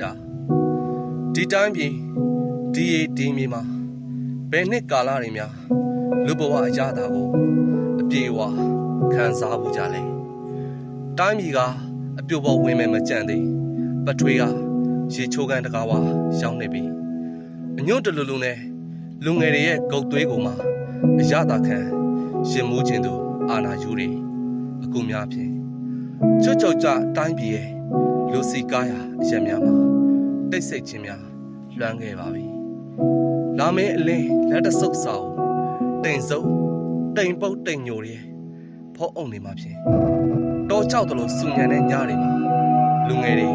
တာဒီတိုင်းပြည်ဒီမြေမှာဘယ်နှစ်ကာလတွေများလူဘဝအရသာကိုအပြေအဝခံစားမှုကြလဲတိုင်းပြည်ကအပြုတ်ပေါ်ဝင်မယ်မကြံသေးပထွေးကရေချိုးကန်တကားဝရောက်နေပြီအညွန့်တလူလူနဲ့လူငယ်တွေရဲ့ဂုတ်သွေးကိုမှအရသာခံရင်မှုခြင်းတို့အာနာယူတွေအခုများဖြင့်ချွတ်ချောက်ကြတိုင်းပြည်ရဲ့လူစီကားရာအရက်များမှာတိတ်ဆိတ်ခြင်းများလွှမ်းခဲ့ပါပြီလာမင်းအလင်းလက်တဆုပ်စာကိုတိမ်စုပ်တိမ်ပုတ်တိမ်ညိုတွေဖောအုံနေမှာဖြင့်တောချောက်တလို့စူညံတဲ့ညတွေမှာလူငယ်တွေ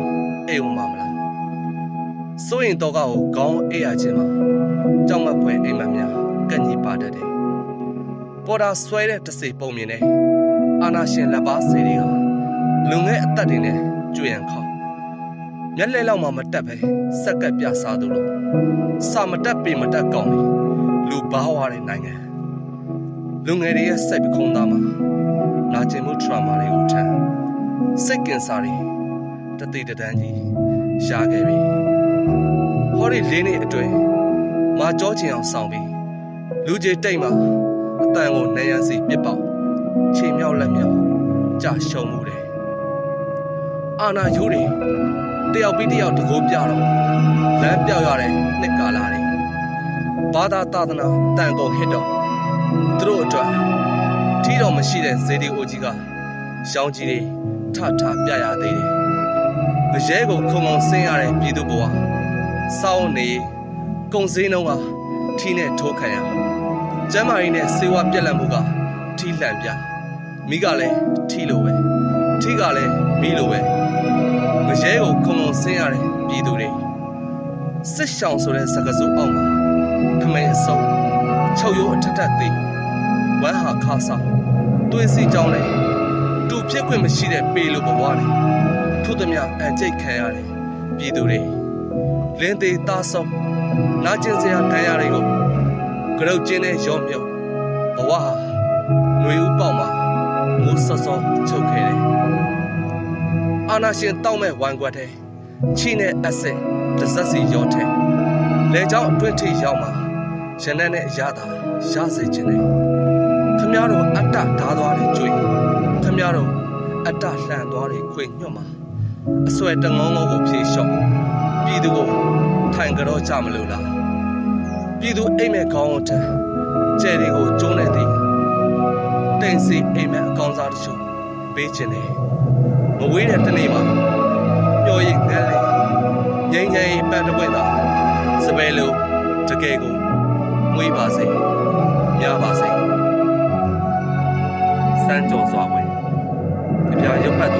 အိမ်ဝင်မှာမလားစိုးရင်တော့ကောက်ကိုခေါင်းအေးရခြင်းမှာကြောက်မက်ဖွယ်အိမ်မက်များကန့်ညီပါတတ်တယ်ပေါ်တာဆွဲတဲ့တစေပုံမြင်တဲ့အာနာရှင်လက်ပါစေတွေကလူငယ်အသက်တွေနဲ့ကျွေရန်ခေါမျက်လဲလောက်မှမတက်ပဲစက်ကပ်ပြစားသူလို့စာမတက်ပေမတက်ကောင်းတယ်လူဘာဝတဲ့နိုင်ငံလူငယ်တွေရဲ့စိတ်ပခုံးသားမှာနာကျင်မှု trauma တွေကိုထမ်းစိတ်ကင်ဆာတွေတသိတတန်းကြီးရှားခဲ့ပြီဟောဒီလေးနှစ်အတွင်းမာကြောချင်အောင်ဆောင်ပြီးလူကြီးတိတ်မှာအတန်ကိုနေရစီပြစ်ပေါက်ခြေမြောက်လက်မြောက်ကြာရှုံမှုတယ်အာနာယူတွေတယောက်ပြီးတယောက်တကိုးပြတော့လမ်းပြောက်ရတဲ့နှစ်ကာလာတွေဘာသာသာသနာတန်ကုန်ဟစ်တော့သူတို့အတွက်ထီတော်မရှိတဲ့ဇေဒီအိုကြီးကရောင်ကြီးတွေထပြရသေးတယ်အရဲကိုခုံခုံဆင်းရတဲ့ပြည်သူဘဝစောင်းနေကုံစင်းနှုံးကထီနဲ့ထိုးခံရကျမ်းမာရေးနဲ့စေဝါပြက်လက်မှုကထီလှန်ပြမိကလည်းထီလိုပဲထီကလည်းမိလိုပဲမရဲကိုခုံခုံဆင်းရတဲ့ပြည်သူတွေစစ်ရှောင်ဆိုတဲ့စကားစုအောက်မှာခမင်းအစုံချုပ်ရိုးအထက်ထက်သေးဝမ်းဟာခါဆောင်တွေးစီကြောင်းနဲ့တူဖြစ်ခွင့်မရှိတဲ့ပေလိုဘဝနဲ့ထို့သမျှအကြိတ်ခံရတဲ့ပြည်သူတွေလင်းသေးသားဆုံးနာကျင်စရာဒဏ်ရာတွေကိုကရုတ်ကျင်းနဲ့ရောမြုပ်ဘဝဟာຫນွေဥပေါက်မှာမိုးစောစောချုပ်ခဲ့တယ်အာနာရှင်တောက်မဲ့ဝိုင်းကွက်တဲ့ချီနဲ့အစစ်တစက်စီရောထဲလေကြောင်းအတွင်းထိရောက်မှာရနက်နဲ့အရသာရစေခြင်းနဲ့ခမရတို့အတ္တဓာသွားတွေကျွေးခမရတို့အတ္တလှန်သွားတွေခွေညွတ်မှာအဆွဲတငုံငုံကိုဖြေလျှော့ပြည်သူကိုထိုင်ကြတော့ကြမလို့လားပြည်သူအိမ်မဲ့ခေါင်းထမ်းကျဲတွေကိုကျုံးနေသည်တိမ်စီအိမ်မဲ့အကောင်စားတချို့ပေးခြင်းနဲ့မဝေးတဲ့တနေ့မှာပျော်ရည်ငန်းလေငိမ့်ငိမ့်ပန်းတပွင့်သာစပယ်လို့တကယ်ကိုမွေးပါစေများပါစေစမ်းကြော်စွာဝင်ကြပြရုပ်ပတ်သူ